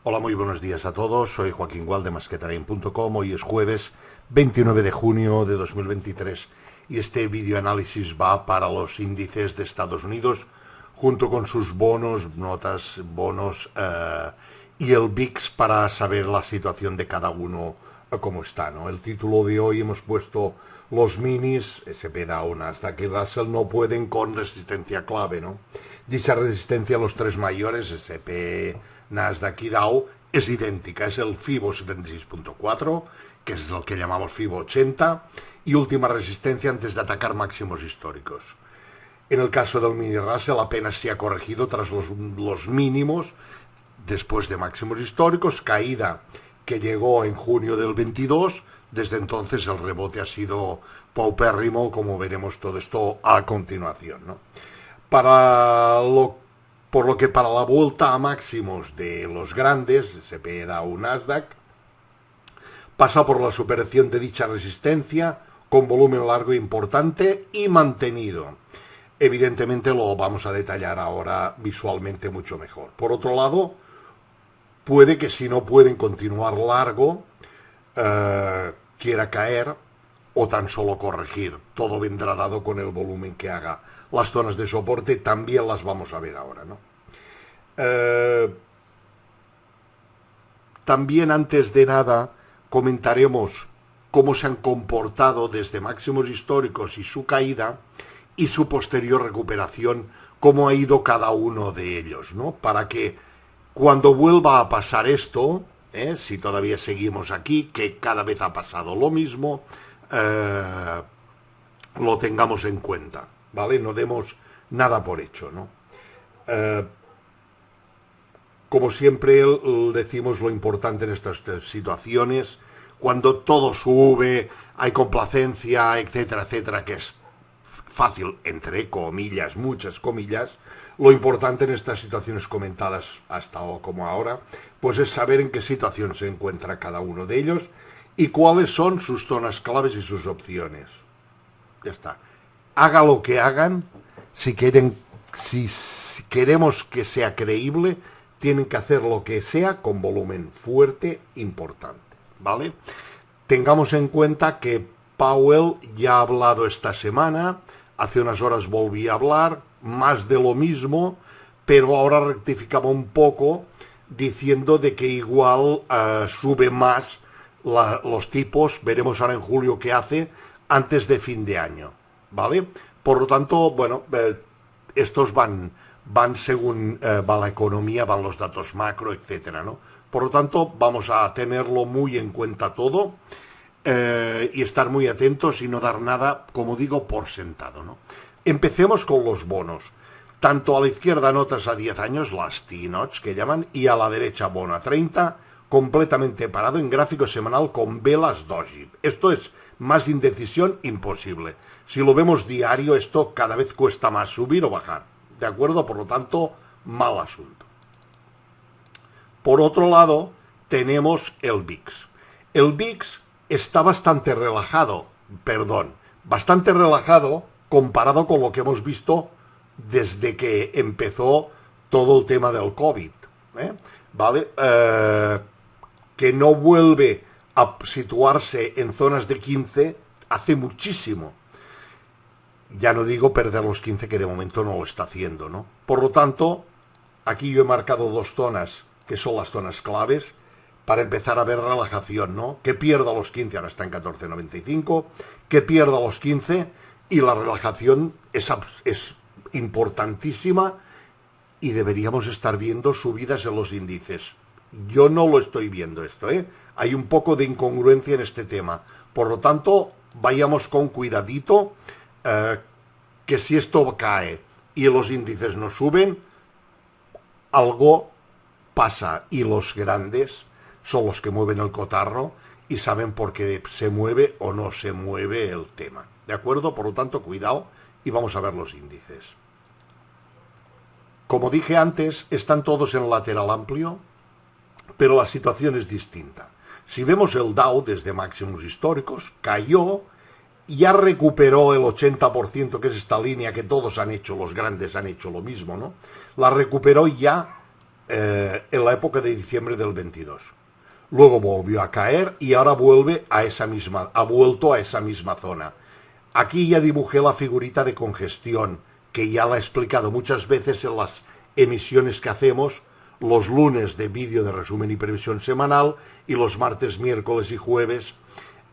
Hola, muy buenos días a todos. Soy Joaquín Gual de masquetarain.com. Hoy es jueves 29 de junio de 2023 y este videoanálisis va para los índices de Estados Unidos junto con sus bonos, notas, bonos y el VIX para saber la situación de cada uno cómo está, ¿no? El título de hoy hemos puesto los minis, S&P Dow, Nasdaq y Russell no pueden con resistencia clave, ¿no? Dicha resistencia a los tres mayores, S&P, Nasdaq y Dow, es idéntica, es el FIBO 76.4, que es lo que llamamos FIBO 80, y última resistencia antes de atacar máximos históricos. En el caso del mini Russell apenas se ha corregido tras los mínimos después de máximos históricos, caída que llegó en junio del 22. Desde entonces el rebote ha sido paupérrimo, como veremos todo esto a continuación, ¿no? Por lo que para la vuelta a máximos de los grandes, S&P, Dow, Nasdaq, pasa por la superación de dicha resistencia con volumen largo e importante y mantenido. Evidentemente lo vamos a detallar ahora visualmente mucho mejor. Por otro lado, puede que si no pueden continuar largo, quiera caer o tan solo corregir. Todo vendrá dado con el volumen que haga. Las zonas de soporte también las vamos a ver ahora, ¿no? También antes de nada comentaremos cómo se han comportado desde máximos históricos y su caída y su posterior recuperación, cómo ha ido cada uno de ellos, ¿no? Para que cuando vuelva a pasar esto, si todavía seguimos aquí, que cada vez ha pasado lo mismo, lo tengamos en cuenta, ¿vale? No demos nada por hecho, ¿no? Como siempre decimos, lo importante en estas situaciones, cuando todo sube, hay complacencia, etcétera, etcétera, que es fácil, entre comillas, muchas comillas, lo importante en estas situaciones comentadas hasta como ahora, pues es saber en qué situación se encuentra cada uno de ellos y cuáles son sus zonas claves y sus opciones. Ya está. Haga lo que hagan, si queremos que sea creíble, tienen que hacer lo que sea con volumen fuerte, importante, ¿vale? Tengamos en cuenta que Powell ya ha hablado esta semana, hace unas horas volví a hablar, más de lo mismo, pero ahora rectificaba un poco diciendo de que igual sube más los tipos, veremos ahora en julio qué hace, antes de fin de año, ¿vale? Por lo tanto, bueno, estos van según va la economía, van los datos macro, etcétera, ¿no? Por lo tanto, vamos a tenerlo muy en cuenta todo y estar muy atentos y no dar nada, como digo, por sentado, ¿no? Empecemos con los bonos. Tanto a la izquierda notas a 10 años, las T-Notes que llaman, y a la derecha bono a 30, completamente parado en gráfico semanal con velas doji. Esto es más indecisión imposible. Si lo vemos diario, esto cada vez cuesta más subir o bajar. ¿De acuerdo? Por lo tanto, mal asunto. Por otro lado, tenemos el VIX. El VIX está bastante relajado comparado con lo que hemos visto desde que empezó todo el tema del COVID, ¿vale? Que no vuelve a situarse en zonas de 15 hace muchísimo. Ya no digo perder los 15, que de momento no lo está haciendo, ¿no? Por lo tanto, aquí yo he marcado dos zonas, que son las zonas claves, para empezar a ver relajación, ¿no? Que pierda los 15, ahora está en 14,95, que pierda los 15 y la relajación es importantísima y deberíamos estar viendo subidas en los índices. Yo no lo estoy viendo esto, ¿eh? Hay un poco de incongruencia en este tema. Por lo tanto, vayamos con cuidadito, que si esto cae y los índices no suben, algo pasa y los grandes son los que mueven el cotarro y saben por qué se mueve o no se mueve el tema. ¿De acuerdo? Por lo tanto, cuidado y vamos a ver los índices. Como dije antes, están todos en lateral amplio, pero la situación es distinta. Si vemos el Dow desde máximos históricos, cayó, ya recuperó el 80%, que es esta línea que todos han hecho, los grandes han hecho lo mismo, ¿no? La recuperó ya en la época de diciembre del 22. Luego volvió a caer y ahora vuelve a esa misma, ha vuelto a esa misma zona. Aquí ya dibujé la figurita de congestión, que ya la he explicado muchas veces en las emisiones que hacemos los lunes de vídeo de resumen y previsión semanal y los martes, miércoles y jueves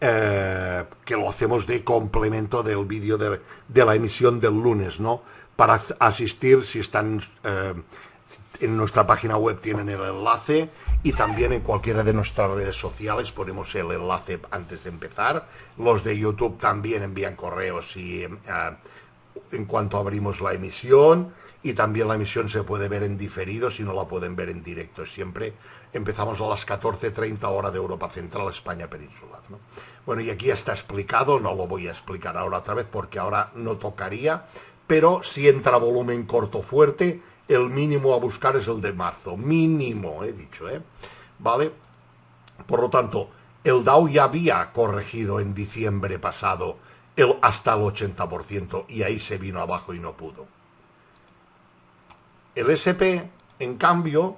que lo hacemos de complemento del vídeo de la emisión del lunes, ¿no? Para asistir, si están en nuestra página web tienen el enlace y también en cualquiera de nuestras redes sociales ponemos el enlace antes de empezar. Los de YouTube también envían correos y en cuanto abrimos la emisión, y también la emisión se puede ver en diferido si no la pueden ver en directo. Siempre empezamos a las 14:30 hora de Europa Central, España peninsular, ¿no? Bueno, y aquí ya está explicado, no lo voy a explicar ahora otra vez porque ahora no tocaría, pero si entra volumen corto fuerte, el mínimo a buscar es el de marzo, mínimo, he dicho, ¿vale? Por lo tanto, el Dow ya había corregido en diciembre pasado hasta el 80% y ahí se vino abajo y no pudo. El SP, en cambio,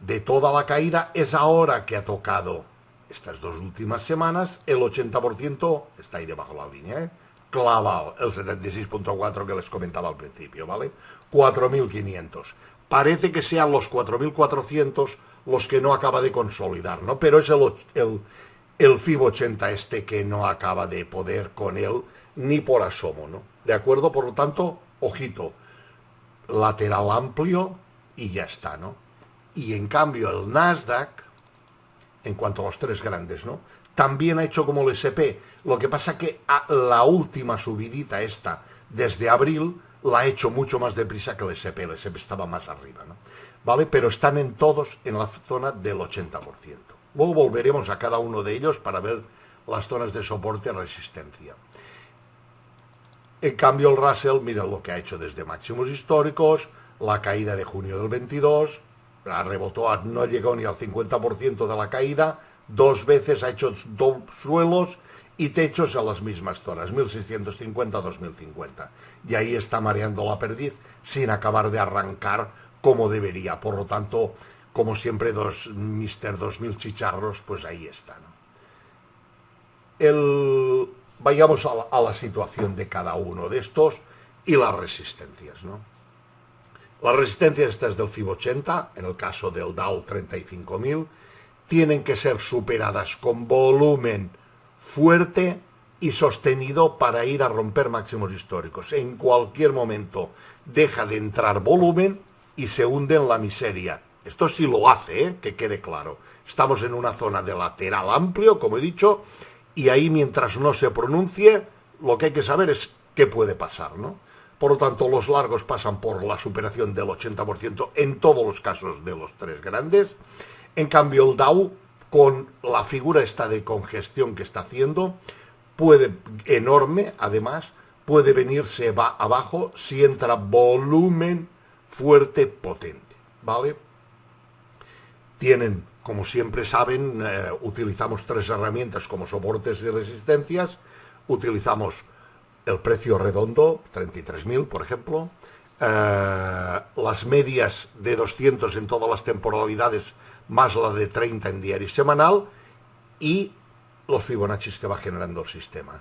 de toda la caída, es ahora que ha tocado estas dos últimas semanas, el 80% está ahí debajo de la línea, clavado, el 76.4 que les comentaba al principio, ¿vale? 4.500. Parece que sean los 4.400 los que no acaba de consolidar, ¿no? Pero es el FIB 80 este que no acaba de poder con él ni por asomo, ¿no? ¿De acuerdo? Por lo tanto, ojito, lateral amplio y ya está, ¿no? Y en cambio el Nasdaq, en cuanto a los tres grandes, ¿no? También ha hecho como el SP. Lo que pasa que la última subidita esta, desde abril, la ha hecho mucho más deprisa que el SP. El SP estaba más arriba, ¿no? ¿Vale? Pero están en todos en la zona del 80%. Luego volveremos a cada uno de ellos para ver las zonas de soporte y resistencia. En cambio el Russell, mira lo que ha hecho desde máximos históricos, la caída de junio del 22, la rebotó, no llegó ni al 50% de la caída, dos veces ha hecho dos suelos y techos a las mismas zonas, 1650 a 2050. Y ahí está mareando la perdiz sin acabar de arrancar como debería. Por lo tanto, como siempre, Mr. 2000 chicharros, pues ahí está, ¿no? Vayamos a la situación de cada uno de estos y las resistencias, ¿no? Las resistencias estas del FIB 80, en el caso del Dow 35.000, tienen que ser superadas con volumen fuerte y sostenido para ir a romper máximos históricos. En cualquier momento deja de entrar volumen y se hunde en la miseria. Esto sí lo hace, que quede claro. Estamos en una zona de lateral amplio, como he dicho, y ahí mientras no se pronuncie, lo que hay que saber es qué puede pasar, ¿no? Por lo tanto, los largos pasan por la superación del 80% en todos los casos de los tres grandes. En cambio, el Dow, con la figura esta de congestión que está haciendo, enorme, además, puede venirse abajo si entra volumen fuerte, potente, ¿vale? Tienen, como siempre saben, utilizamos tres herramientas como soportes y resistencias. Utilizamos el precio redondo, 33.000, por ejemplo, las medias de 200 en todas las temporalidades, más la de 30 en diario y semanal, y los Fibonacci que va generando el sistema.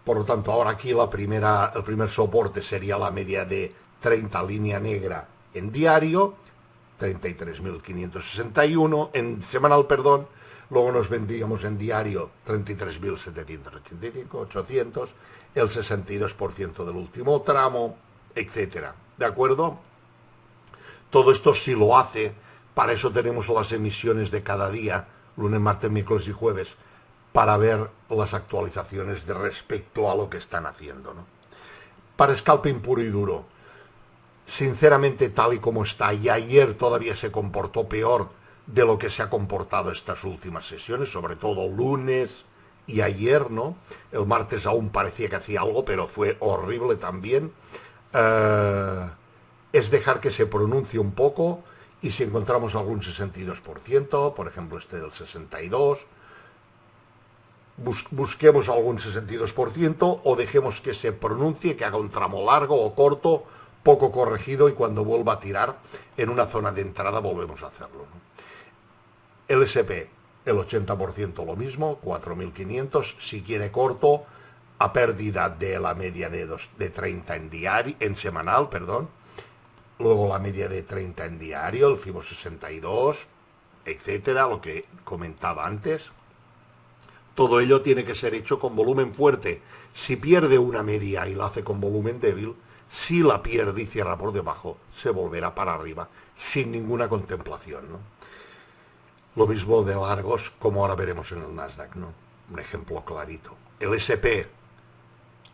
Por lo tanto, ahora aquí el primer soporte sería la media de 30 línea negra en diario, 33.561 en semanal, perdón. Luego nos vendríamos en diario 33.785, 800, el 62% del último tramo, etcétera. ¿De acuerdo? Todo esto sí lo hace. Para eso tenemos las emisiones de cada día, lunes, martes, miércoles y jueves, para ver las actualizaciones de respecto a lo que están haciendo, ¿no? Para scalping puro y duro, sinceramente, tal y como está, y ayer todavía se comportó peor de lo que se ha comportado estas últimas sesiones, sobre todo lunes y ayer, ¿no? El martes aún parecía que hacía algo, pero fue horrible también. Es dejar que se pronuncie un poco, y si encontramos algún 62%, por ejemplo este del 62%, busquemos algún 62% o dejemos que se pronuncie, que haga un tramo largo o corto, poco corregido y cuando vuelva a tirar en una zona de entrada volvemos a hacerlo, ¿no? El SP, el 80% lo mismo, 4.500. Si quiere corto, a pérdida de la media de 30 en diario, en semanal, perdón. Luego la media de 30 en diario, el FIBO 62, etcétera, lo que comentaba antes. Todo ello tiene que ser hecho con volumen fuerte. Si pierde una media y la hace con volumen débil, si la pierde y cierra por debajo, se volverá para arriba, sin ninguna contemplación, ¿no? Lo mismo de largos, como ahora veremos en el Nasdaq, ¿no? Un ejemplo clarito. El SP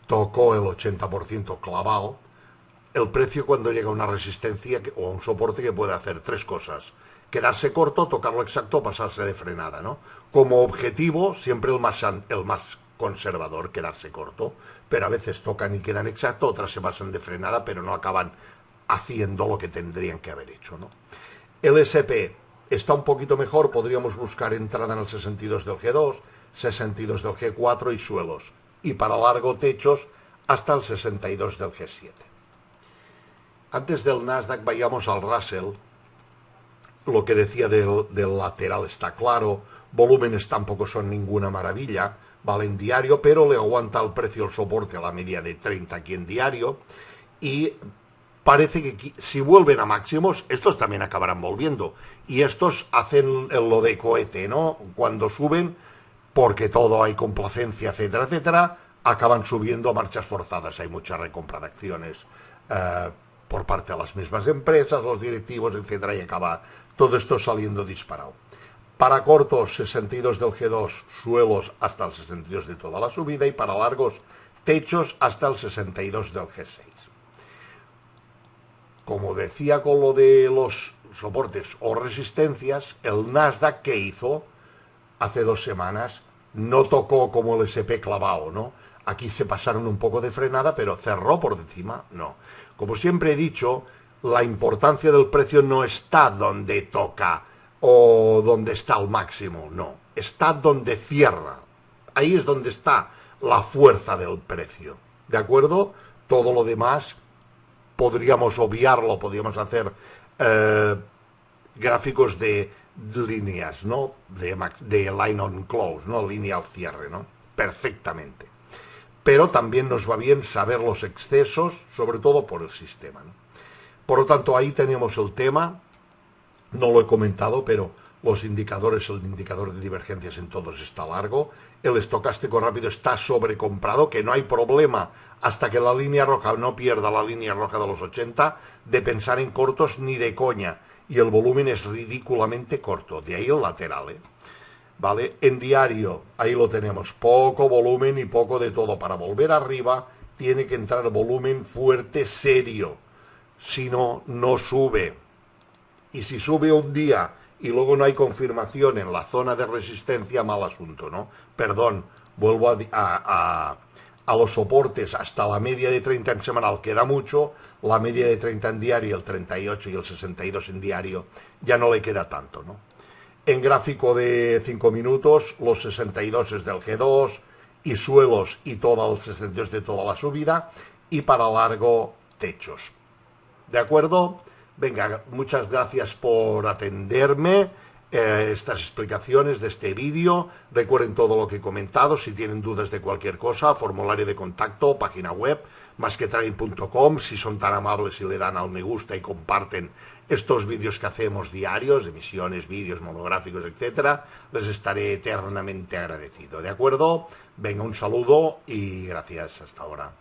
tocó el 80% clavado. El precio cuando llega a una resistencia o a un soporte que puede hacer tres cosas: quedarse corto, tocarlo exacto, pasarse de frenada, ¿no? Como objetivo, siempre el más conservador, quedarse corto, pero a veces tocan y quedan exacto, otras se pasan de frenada, pero no acaban haciendo lo que tendrían que haber hecho, ¿no? El SP está un poquito mejor, podríamos buscar entrada en el 62 del G2, 62 del G4 y suelos, y para largo techos hasta el 62 del G7. Antes del Nasdaq vayamos al Russell. Lo que decía del lateral está claro, volúmenes tampoco son ninguna maravilla, vale en diario, pero le aguanta el precio el soporte a la media de 30 aquí en diario, y parece que si vuelven a máximos, estos también acabarán volviendo, y estos hacen lo de cohete, ¿no? Cuando suben, porque todo hay complacencia, etcétera, etcétera, acaban subiendo a marchas forzadas, hay mucha recompra de acciones por parte de las mismas empresas, los directivos, etcétera, y acaba todo esto saliendo disparado. Para cortos, 62 del G2, suelos hasta el 62 de toda la subida, y para largos, techos hasta el 62 del G6. Como decía con lo de los soportes o resistencias, el Nasdaq, ¿qué hizo? Hace 2 semanas no tocó como el SP clavado, ¿no? Aquí se pasaron un poco de frenada, pero cerró por encima, no. Como siempre he dicho, la importancia del precio no está donde toca o donde está al máximo, no. Está donde cierra. Ahí es donde está la fuerza del precio, ¿de acuerdo? Todo lo demás podríamos obviarlo, podríamos hacer gráficos de líneas, ¿no? De line on close, ¿no? Línea al cierre, ¿no? Perfectamente. Pero también nos va bien saber los excesos, sobre todo por el sistema, ¿no? Por lo tanto, ahí tenemos el tema. No lo he comentado, pero los indicadores, el indicador de divergencias en todos está largo. El estocástico rápido está sobrecomprado, que no hay problema hasta que la línea roja no pierda la línea roja de los 80 de pensar en cortos ni de coña. Y el volumen es ridículamente corto, de ahí el lateral, ¿eh? ¿Vale? En diario, ahí lo tenemos, poco volumen y poco de todo. Para volver arriba tiene que entrar volumen fuerte, serio. Si no, no sube. Y si sube un día y luego no hay confirmación en la zona de resistencia, mal asunto, ¿no? Perdón, vuelvo a los soportes hasta la media de 30 en semanal, queda mucho, la media de 30 en diario, el 38 y el 62 en diario, ya no le queda tanto, ¿no? En gráfico de 5 minutos, los 62 es del G2 y suelos y todo el 62 de toda la subida, y para largo, techos. ¿De acuerdo? Venga, muchas gracias por atenderme estas explicaciones de este vídeo. Recuerden todo lo que he comentado. Si tienen dudas de cualquier cosa, formulario de contacto, página web, masquetrading.com. Si son tan amables y le dan al me gusta y comparten estos vídeos que hacemos diarios, emisiones, vídeos, monográficos, etcétera, les estaré eternamente agradecido. ¿De acuerdo? Venga, un saludo y gracias hasta ahora.